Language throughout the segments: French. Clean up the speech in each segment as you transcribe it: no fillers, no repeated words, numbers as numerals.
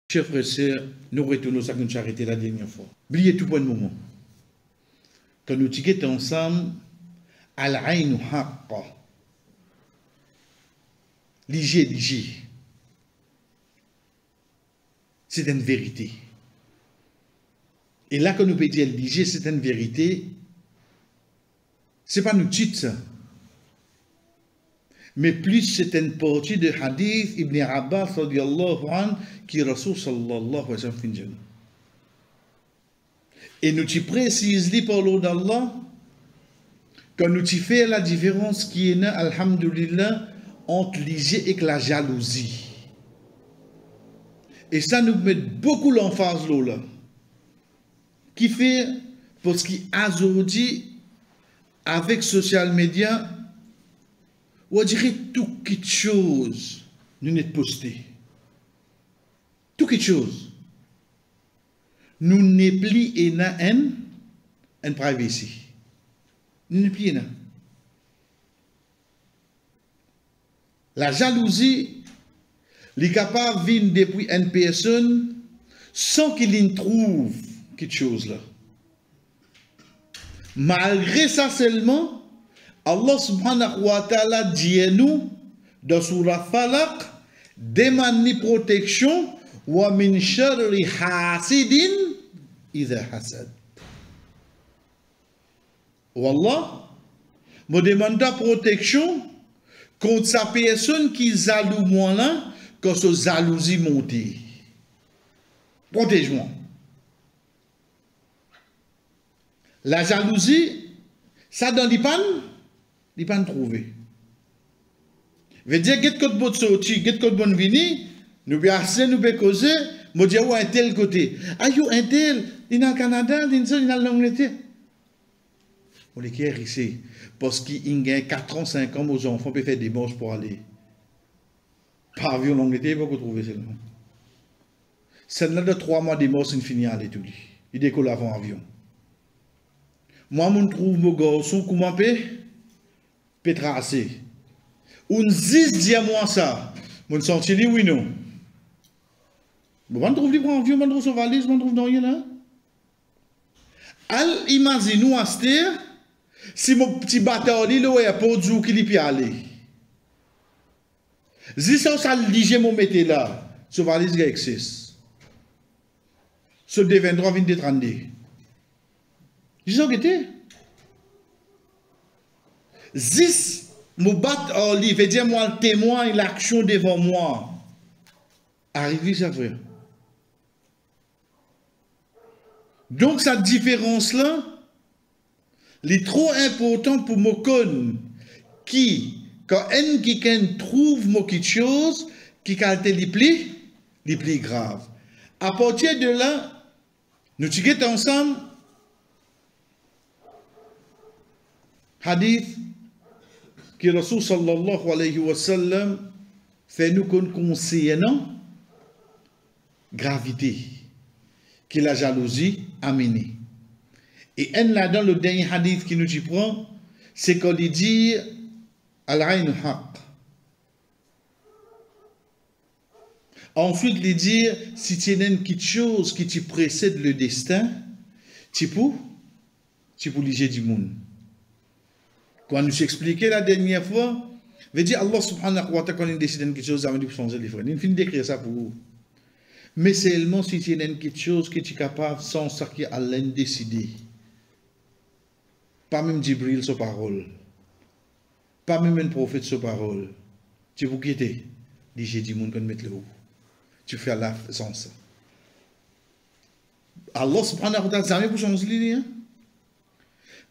Chers frères et sœurs, nous retournons ça que nous avons arrêté la dernière fois. Oubliez tout point de moment. Quand nous étions ensemble, Al-Aïn Haqqa. L'IG. C'est une vérité. Et là, quand nous pouvons dire l'IG, c'est une vérité, ce n'est pas nous titre ça. Mais plus c'est une partie de hadith Ibn Abbas radiyallahu anhu qui Rasul sallallahu alayhi wa sallam fin. Et nous t'y précisons par l'eau d'Allah quand nous t'y fait la différence qui est là, alhamdulillah, entre l'IG et la jalousie. Et ça nous met beaucoup l'emphase là. Qui fait, parce qu'aujourd'hui, avec social media, on dirait tout quelque chose nous n'est posté. Tout quelque chose. Nous n'est plus en privacy. Nous n'est plus la jalousie, il est capable de venir depuis une personne sans qu'il trouve quelque chose là. Malgré ça seulement, Allah subhanahu wa ta'ala dit à nous dans Surah Falaq, demande protection wa min sharri hasidin idha hasad. Wallah, me demande protection contre sa personne qui jaloux moi là, quand sa jalousie monte. Protège-moi. La jalousie, ça dans l'IPAN, l'IPAN trouvé. Veut dire, qu'est-ce que bon sorti, qu'est-ce que bon vini, nous bien assez, nous bien causer, nous dire, ouais, un tel côté. Ah, yo, un tel, il est au Canada, il est en Angleterre. On les quiert ici, parce qu'il y a 4 ans, 5 ans, nos enfants peuvent faire des manches pour aller. Par avion en Angleterre, il va trouver seulement. Celle-là de 3 mois des morts, c'est fini à l'étude. Il décolle avant avion. Moi, je trouve mon garçon, comment peut tracer. On dit, dis-moi ça. Je sens dit oui, non. Je trouve les avion, je trouve son valise, je trouve dans rien là. Al, imagine-nous à cette heure, si mon petit bâtard, il est pour dire qu'il peut aller. Si ça lige mon métier là, ce valise existe. Ce deviendra 20-30. Ils ont été. Si mon bâtard, il veut dire moi le témoin et l'action devant moi. Arrivé ça frère. Donc cette différence là, elle est trop importante pour me connaître qui, quand un qui trouve quelque chose qui a été les plus grave. À partir de là, nous sommes ensemble. Hadith que Rasul sallallahu alayhi wa sallam fait nous conseiller non gravité que la jalousie a mené. Et là dans le dernier hadith qui nous y prend, c'est qu'on dit al-ayn haq. Ensuite, il dit si tu as quelque chose qui te précède le destin, tu peux liger du monde. Quand nous expliqué la dernière fois, veut dire Allah subhanahu wa ta'ala quand il décide quelque chose, ça veut dire changer les frères. Il finit d'écrire ça pour vous. Mais seulement si tu as quelque chose que tu es capable sans ça qui Allah décider. Pas même Jibril sa parole. Pas même un prophète sa parole. Tu vous quitter. Dis j'ai dit monde qu'on met le haut. Tu fais la sans ça. Allah subhanahu wa ta'ala jamais pour changer les liens.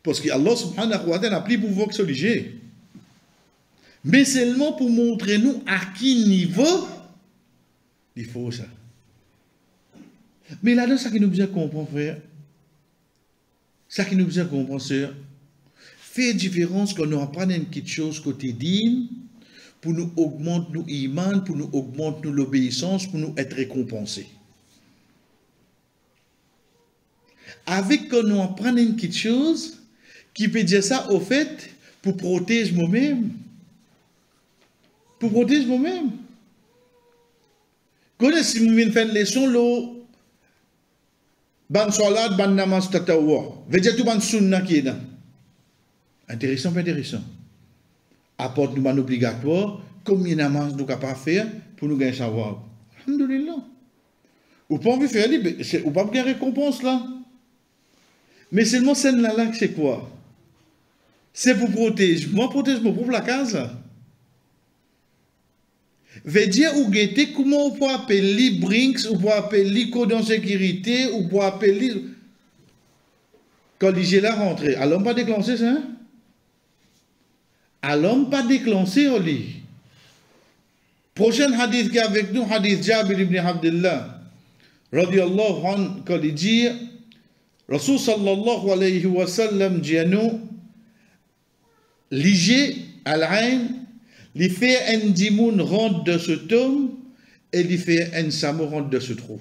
Parce que Allah subhanahu wa ta'ala n'a plus pouvoir que ce léger. Mais seulement pour montrer nous à qui niveau il faut ça. Mais là-dedans, ça qui nous besoin comprendre, frère. Ça qui nous besoin comprendre, sœur. Fait différence quand nous apprenons quelque chose quotidienne pour nous augmenter nos iman, pour nous augmenter l'obéissance, pour nous être récompensés. Avec quand nous apprenons quelque chose qui peut dire ça au fait pour protéger moi-même. Pour protéger moi-même. Connaissez si vous venez faire une leçon, l'eau, ban salade, ban namaz tatawa. Veut dire tout ban sunna qui est là. Intéressant, pas intéressant. Apporte nous ban obligatoire, combien de namaz nous capables de faire pour nous gagner savoir. Alhamdulillah. Ou pas envie de faire, ou pas gagner récompense là. Mais seulement celle là, c'est quoi? C'est pour protéger. Moi, protège mon pauvre la case. Veut dire, ou guetter, comment on peut appeler Brinks, ou peut appeler code en sécurité, ou peut appeler. Quand l'IG la rentrée, allons pas déclencher ça? Allons pas déclencher, on lit. Prochain hadith qui est avec nous, hadith Jabir ibn Abdullah, radiyallahu anhu, quand il dit, Rasul sallallahu alayhi wa sallam dit à nous, l'IG, al-ain, il fait un dimoun rentre de ce tome et il fait un samo rentre de ce trou.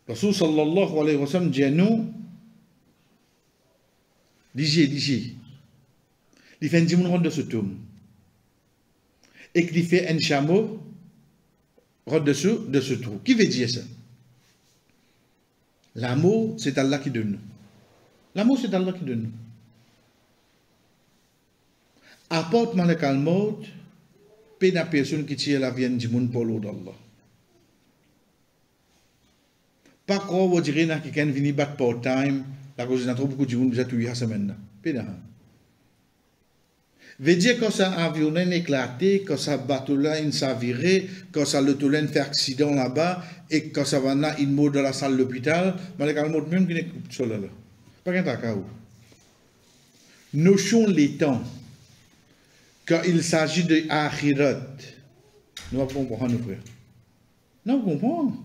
Rasul sallallahu alayhi wa sallam dit à nous, l'IG, il fait un dimoun rentre de ce tome et qu'il fait un chameau rentre de ce trou. Qui veut dire ça? L'amour, c'est Allah qui donne nous. L'amour, c'est Allah qui donne nous. Apporte-moi le calme, pas la personne qui tire la vie du monde pour l'eau d'Allah. Pas quoi vous direz que quelqu'un vient battre part-time, la cause de trop beaucoup de monde déjà tout la semaine. Pas d'un. Veut dire que ça avion éclaté, que ça bateau là il s'avirait, que ça le tolen fait accident là-bas et que ça va là il mort dans la salle de l'hôpital, mais le calme même qui n'est pas là. Pas qu'un cas où. Notion les temps. Quand il s'agit de Akhirat, nous ne comprenons pas, frère. Nous comprenons.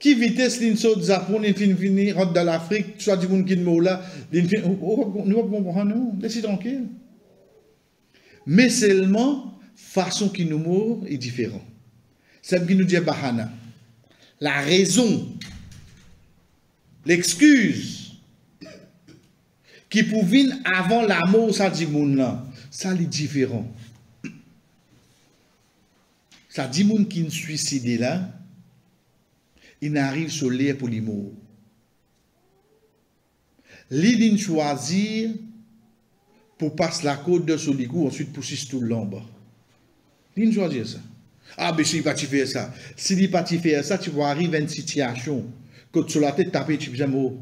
Qui vitesse l'inso de Japon, l'infini, rentre dans l'Afrique, soit du monde qui est mort là, nous ne comprenons pas, laissez tranquille. Mais seulement, façon qui nous mord est différente. C'est ce qui nous dit Bahana. La raison, l'excuse, qui pouvait avant la mort, ça dit monde là. Ça, c'est différent. Ça dit moun qui ne suicide là, il n'arrive sur l'air pour les morts. L'idée choisir pour passer la côte de ce licou, ensuite pour tout le long bas. L'idée choisir ça. Ah, mais si il pas faire ça. Si il pas faire ça, tu vas arriver à une situation que sur la tête taper, tu vas mort.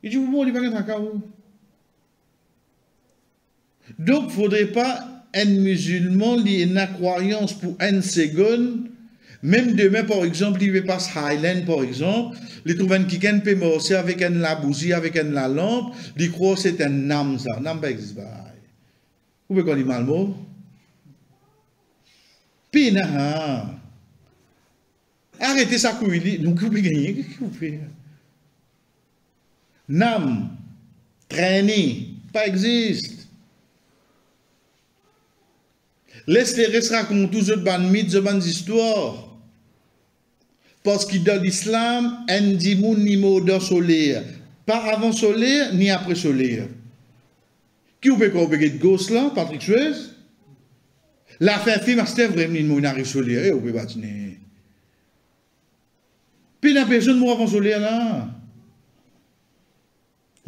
Il dit, bon, il va être à où? Donc, il ne faudrait pas un musulman qui ait une croyance pour une seconde. Même demain, par exemple, il va passer Highland, par exemple, il trouve un quelqu'un peut marcher avec une la bougie, avec une la lampe, il croit que c'est un âme, ça. N'âme pas existe pas. Vous pouvez qu'on dit mal mot? Pina. Arrêtez ça, couille. Donc, vous pouvez gagner. Qu'est-ce que vous faites? N'âme, traîner, pas existe. Laisse-les raconter tous les bonnes mythes, les bonnes histoires. Parce que dans l'islam, un dimoun ni mot dans soleil. Pas avant soleil, ni après soleil. Qui vous peut comprendre de gosse là, Patrick Suez? La fin film, c'était vraiment une mot n'arrive soleil. Eh, vous pouvez pas dire. Puis la personne mort avant soleil là.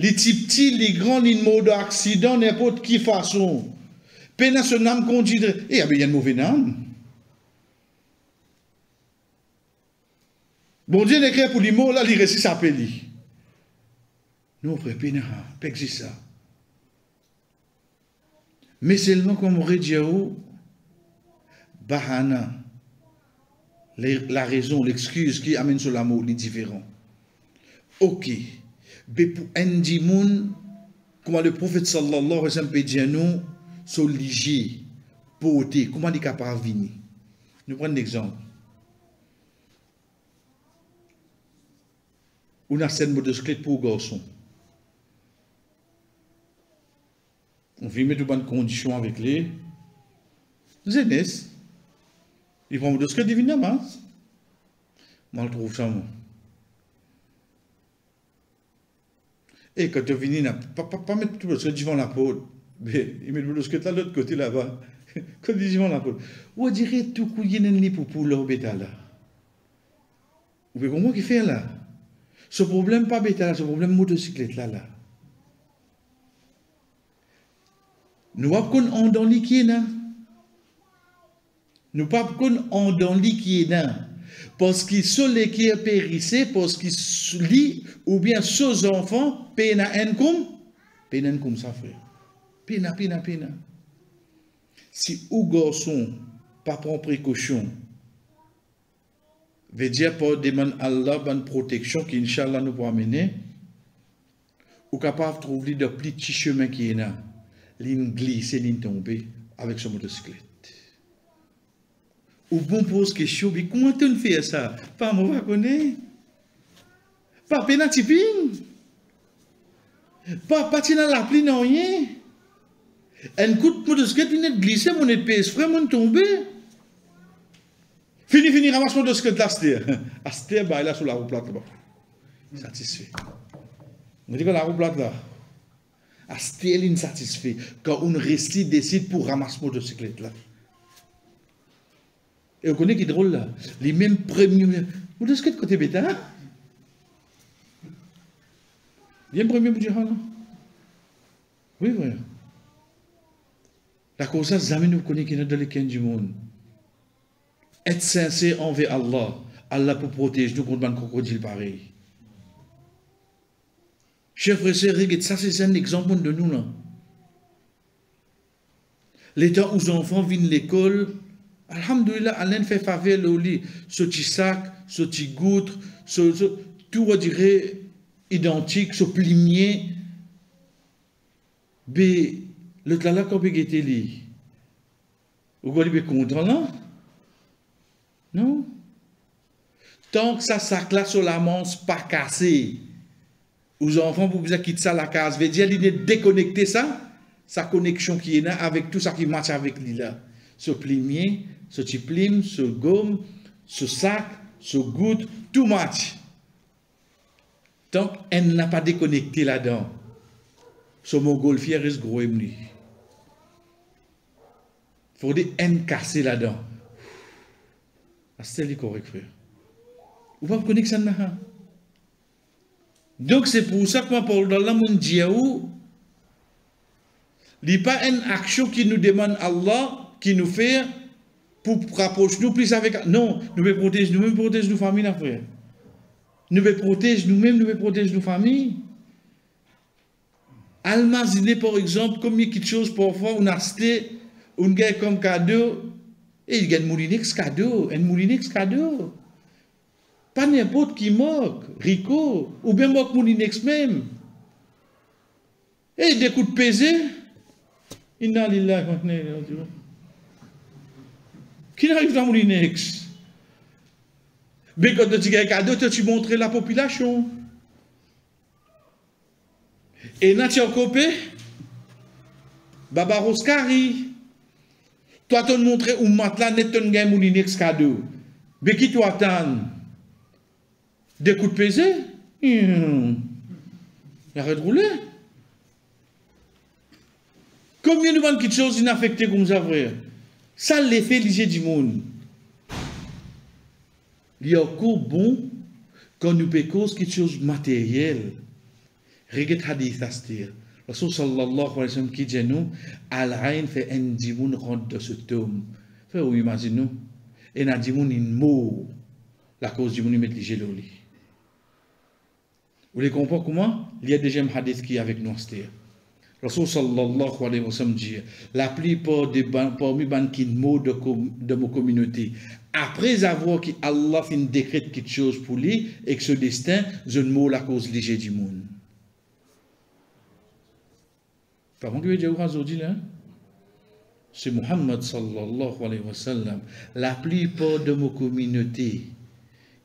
Les petits, les grands, les mots d'accident, n'importe qui façon. Pena ce nom qu'on dit, il y a un mauvais nom. Bon Dieu n'écrit pour les mots, là, il récit sa péli. Non, frère, pena, pas existe ça. Mais seulement comme on dit, bahana, la raison, l'excuse qui amène sur l'amour, les différents. Ok. Mais pour un dimoun, comme le prophète sallallahu alayhi wa sallam peut dire nous, soliger, beauté, comment il est capable de venir? Nous prenons un exemple. On a cette motociclette pour les garçons. On vient mettre de bonnes conditions avec les jeunesse. Ils vont me dire ce que divinement. Moi, je trouve ça, moi. Et quand tu viens, pas mettre tout le devant la peau. Mais il met le motociclette là de l'autre côté là-bas. Quand disons la poule, on dirait tout couillé n'est pour leur bêta là. Vous pouvez comprendre qu'il fait là. Ce problème pas bêta là, ce problème motocyclette là là. Nous pas qu'on en dans liquide là. Nous pas qu'on en dans liquide là. Parce qu'ils sont les qui périssent, parce qu'ils lit ou bien ces enfants peine à un comme ça frère. Peine. Si ou garçon pas prend précaution, veut dire pas demander Allah une protection qui Inch'Allah nous pourra mener, ou capable de trouver de petits chemins qui est là, ligne glisser, ligne tomber avec son motocyclette. Ou bon pose question, mais comment tu fais ça? Pas moi va connaître. Pas peine tipping. Pas dans la pluie non rien. Un coup de motocyclette vient de glisser, mon épaisse, frère, mon tombé. Fini, ramasse mon motocyclette là, Astér. Astér, bah, il est sur la roue plate là-bas. Satisfait. On dit que la roue plate là. Astér, il est satisfait. Quand on reste, décide pour ramasser mon motocyclette là. Et vous connaissez qui est drôle là? Les mêmes premiers. Vous de ce que côté bêta? Bien premier pour dire là? Oui, vrai. La cause ça, jamais nous connaissons qui est dans les coins du monde. Être sincère envers Allah. Allah pour protéger nous contre un crocodile pareil. Chers frères et sœurs, ça c'est un exemple de nous là. Les temps où les enfants viennent à l'école, alhamdoulilah, Alain fait faveur au lit, ce petit sac, ce petit goutre, tout on dirait identique, ce plimier. Mais le tala quand il était là, vous allez être content là? Non? Tant que ça sac là sur la manche pas cassé, aux enfants pour vous quitter ça la case, veut dire il est déconnecté ça, sa connexion qui est là avec tout ça qui marche avec lui là. Ce plimier, ce petit plime, ce gomme, ce sac, ce goutte, tout match. Tant qu'elle n'a pas déconnecté là-dedans, ce montgolfière reste gros et menu. Il faut dire haine cassée là-dedans. C'est correct, frère. Vous ne pouvez pas connaître ça là. Donc c'est pour ça que moi, pour dans le monde diaou, il n'y a pas une action qui nous demande Allah, qui nous fait pour rapprocher nous plus avec. Non, nous devons protéger nous-mêmes, protéger nos familles, frère. Nous devons protéger nous-mêmes, nous devons protéger nos familles. Almaziner, par exemple, comme il y a quelque chose, parfois, on a acheté, on gagne comme cadeau, et il gagne un moulinex cadeau. Pas n'importe qui moque, Rico, ou bien moque moulinex même. Et des coups de pesée, inna lillahi wa inna ilayhi raji'un. Qui n'arrive dans moulinex? Mais quand tu gagnes cadeau, tu montres la population. Et Natia Kopé, Baba Roskari, toi tu montres où matelas net ton gain moulinex cadeau. Mais qui tu attends? Des coups de pesée? Il arrête de rouler. Combien de monde qui choses inaffectées comme ça, frère? Ça l'effet léger du monde. Il y a encore bon quand nous pécons quelque chose matériel. Regarde hadith astir. Rasul sallallahu alayhi wa sallam qui dit nous, al-ayn fait un dimoun rentre de ce tome. Fait ou imagine nous, et un dimoun in mort. La cause du monde met léger le lit. Vous les comprenez comment? Il y a déjà un hadith qui est avec nous astir. Rasul sallallahu alayhi wa sallam dit, la plupart des parmi les qui mots de mon communauté, après avoir que Allah fin décrète quelque chose pour lui et que ce destin, je ne mot la cause léger du monde. Par contre, je vais dire là, c'est Muhammad sallallahu alayhi wa sallam, la plupart de mon communauté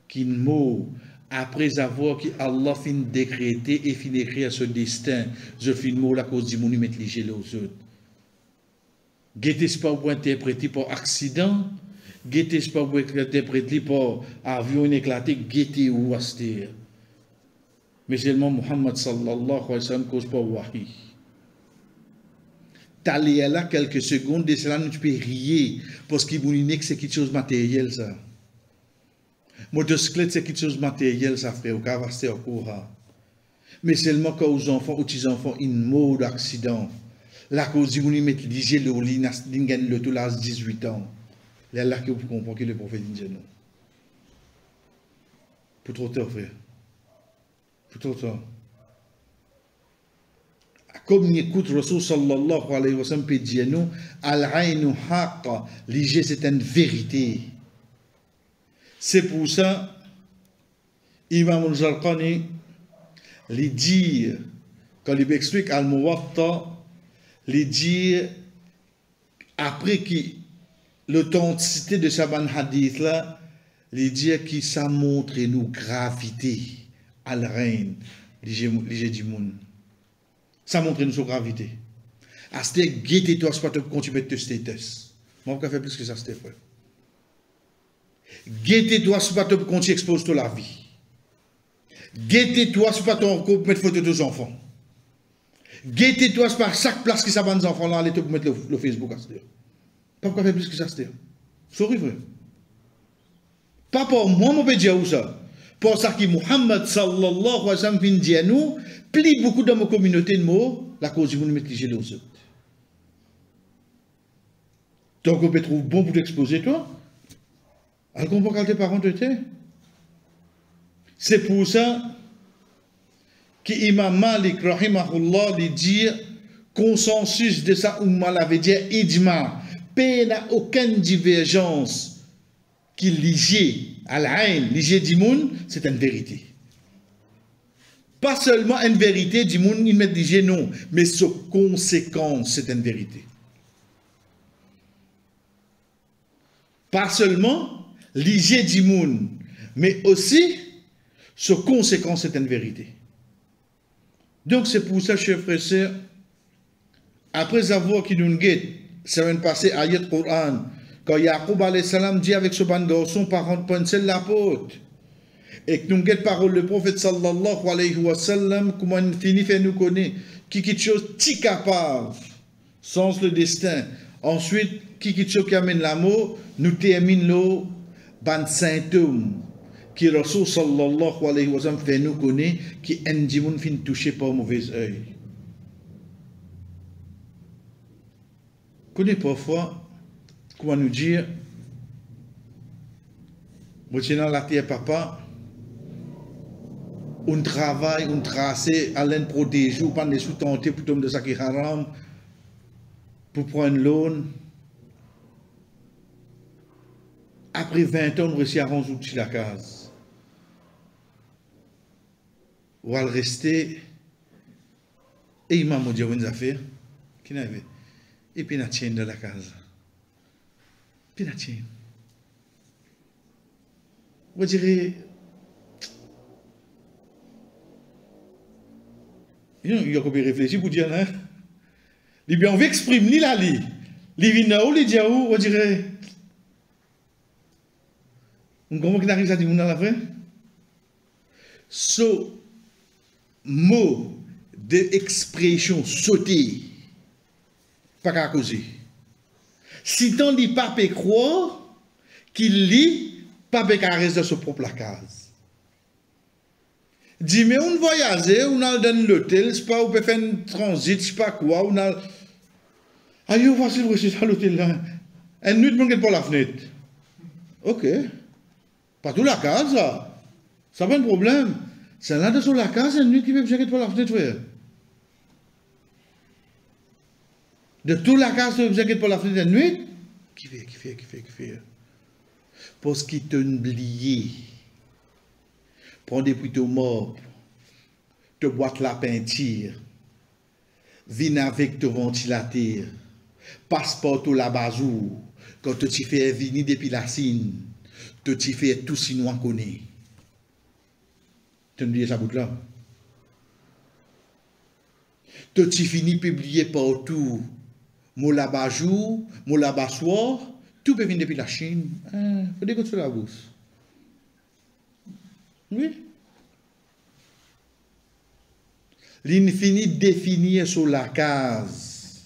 qui mot après avoir que Allah fin décrété et fin écrire ce destin, je fin mot la cause du monde mettre léger aux autres. Guettez pas pour interpréter par accident, guettez pas pour interpréter par avion éclaté, guettez ou astir. Mais seulement Muhammad sallallahu alayhi wa sallam cause pas wahi. t'aller là quelques secondes, et cela, nous tu peux rier, parce qu'il vous dit que c'est quelque chose de matériel, ça. Motocyclette, c'est quelque chose de matériel, ça, frère, au cas où c'est au courant. Mais seulement quand aux enfants, aux petits-enfants, une mort d'accident, la cause, ils mettent léger le lit, ils gagnent le tout là, 18 ans. Là, là, que vous comprenez que le prophète dit non. Pour trop tard, frère. Pour trop tard. Comme il écoute Rasul sallallahu alayhi wa sallam peut dire nous, al-aynu haqqa, l'IG c'est une vérité. C'est pour ça, Imam al-Zarqani, lui dit, quand il explique al-Muwatta, lui dit, après que l'authenticité de ce hadith là, lui dit que ça montre nous gravité, al-ayn, l'IG du monde. Ça montre nous sa gravité. À ce guettez-toi, c'est pas te continuer de te status. Moi, je vais faire plus que ça, c'était vrai. Guettez-toi, c'est pas te continuer exposer la vie. Guettez-toi, c'est pas te mettre photo de tes enfants. Guettez-toi, c'est pas chaque place qui s'abonne des enfants là, allez te mettre le Facebook à ce dire. Pas pourquoi faire plus que ça, c'était. C'est vrai. Pas pour moi, mon pédia ou ça. Pour ça que Muhammad sallallahu alayhi wa sallam vient dire nous, plie beaucoup dans ma communauté de mots, la cause vous nous mettez les autres. Donc on peut trouver bon pour t'exposer toi. Alors qu'on peut tes parents t'étaient. C'est pour ça que Imam Malik rahimahullah lui dit consensus de ça umma l'avait dit ijma, il n'y a aucune divergence qui liée à l'aïn, liée du monde, c'est une vérité. Pas seulement une vérité du monde, il met dit non, mais sa conséquence, c'est une vérité. Pas seulement l'IG du monde, mais aussi sa conséquence, c'est une vérité. Donc c'est pour ça, chers frères et sœurs, après avoir qui nous guette, semaine passée, ayat Coran, quand Yaqub alayhi salam dit avec ce ban garçon, par pensel la porte, et que nous guette parole le prophète sallallahu alayhi wa sallam, comment il finit fait nous connaître, qui quelque chose ti capable, sans le destin. Ensuite, qui quelque chose qui amène l'amour, nous termine le ban symptôme, qui Rasul sallallahu alayhi wa sallam fait nous connaître, qui en fin touché par mauvais œil. Connais parfois, comment nous dire, moi dans la terre papa, on travaille, on trace, à l'un protéger, ou pas les sous-tenter pour tomber de ça qui haram, pour prendre l'eau. Après 20 ans, on réussit à rendre la case. Ou à rester, et il m'a dit, une affaire, qui n'avait. Et puis, il a tient dans la case. Puis, il a tient. Vous direz, il y a combien réfléchir pour dire, hein? Il bien, on veut exprimer, là, il vient où, il dit où, on dirait, on comprend qu'il arrive à dire, on a la fin? Ce mot d'expression sauté, pas qu'à causer. Si t'en dis pas peut croire qu'il lit, pas peut qu'à rester dans son propre case. Dis, mais on voyage, on a dans l'hôtel, c'est pas, on peut faire un transit, je sais pas quoi, on a. Aïe, voici le reçu à l'hôtel là. Une nuit, on ne pas la fenêtre. Ok. Pas tout la case, ça. Ça pas un problème. C'est là sur la case, une nuit qui veut que pas la fenêtre, frère. De toute la case, tu ne pas la fenêtre de nuit. Qui fait. Parce qu'il t'a oublié. Prends des plutôt morts. Te boite la peinture. Viens avec ton ventilateur. Passeport ou la bazou. Quand tu fais venir depuis la Chine. Tu fais tout sinon connaît. Tu oublié sa bout là. Tu finis publier partout. Mola bajou, mola bassoir, tout peut venir depuis la Chine. Faut dire que tu la bourse. Oui. L'infini définir sur la case.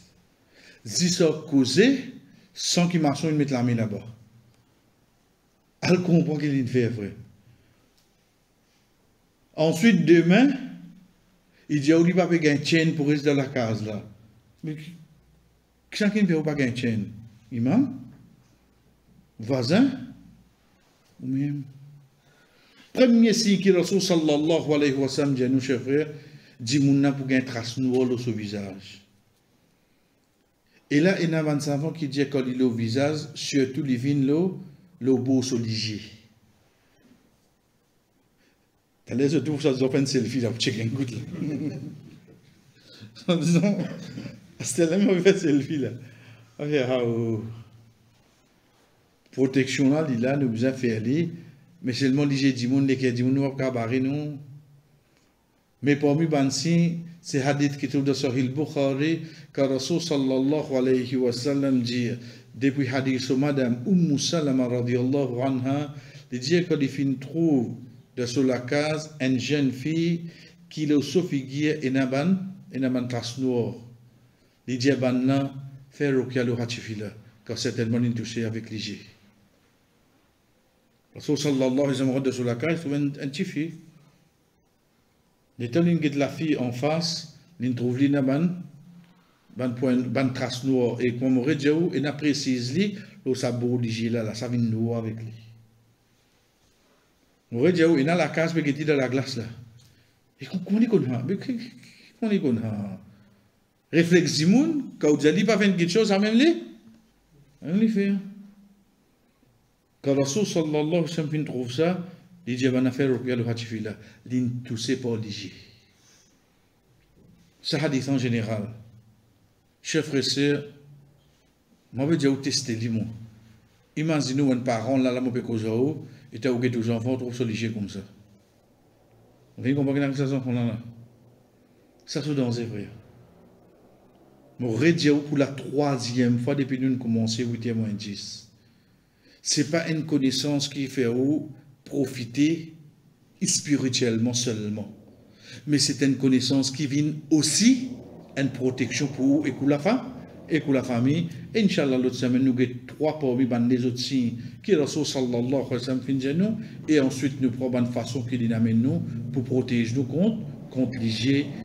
si ça causé, sans qu'il marche, il mette la main là-bas. Elle comprend qu'il fait vrai. Ensuite, demain, il dit, il va pas gagner une chaîne pour rester dans la case là. Mais qui ne peut pas gagner une chaîne? Imam? Voisin? Ou même? Premier signe que Rasul sallallahu alayhi wa sallam dit à nous, chers frères, dit mouna pour gagner une trace noire sur le visage. Et là, il y a un savant qui dit quand il est au visage, surtout les vins, le beau solidier. T'as l'air de tout ça, ils ont fait un selfie là pour checker un goutte là. En disant, c'était la même fait selfie là. Protection là, il a nous besoin faire aller, mais seulement les gens du monde, les gens ne vont pas barrer nous. Mais parmi Bansi, c'est hadith qui trouve dans Sahih Bukhari, car Rasul sallallahu alayhi wa sallam dit, depuis hadith sur Madame Salama radiyallahu anha, il dit quand il trouve sur la case une jeune fille qui le soufiguier et n'a ban trace noire. Il dit ban là, faire ruqya le hatifila, car certainement il touché avec l'IG. Rasul sallallahu alayhi wa sallam sur la case, il trouve une petite fille. L'état de la fille en face, il trouve une ban trace noire et comme on aurait dit, il a précisé le sabot d'IG là, ça vient noir avec lui. On aurait dit, il a la case qui est dans la glace là. Et comment il connaît ça? Réflexe du monde, quand vous allez pas faire quelque chose, ça même lui? On lui fait. Quand Rasul sallallahu alayhi wa sallam trouve ça, il dit, on a fait le hatifila, il toussé par l'IG. Ça hadith en général. Chers frères et sœurs, je vais dire, tester les mots. Imaginez un parent, là, mon péco Zao, et tu as toujours enfants, trouve ça l'IG comme ça. Vous comprenez que ça s'en là? Ça se dans les frères. Je vais dire pour la troisième fois depuis que nous avons commencé, 8e-10. Ce n'est pas une connaissance qui fait profiter spirituellement seulement. Mais c'est une connaissance qui vient aussi une protection pour vous et pour la femme et pour la famille. Et Inch'Allah, l'autre semaine, nous avons 3 parmi les autres signes qui Rasul sallallahu alayhi wa sallam fin nous. Et ensuite, nous prenons une façon qui nous amène nous pour protéger nous contre l'IG.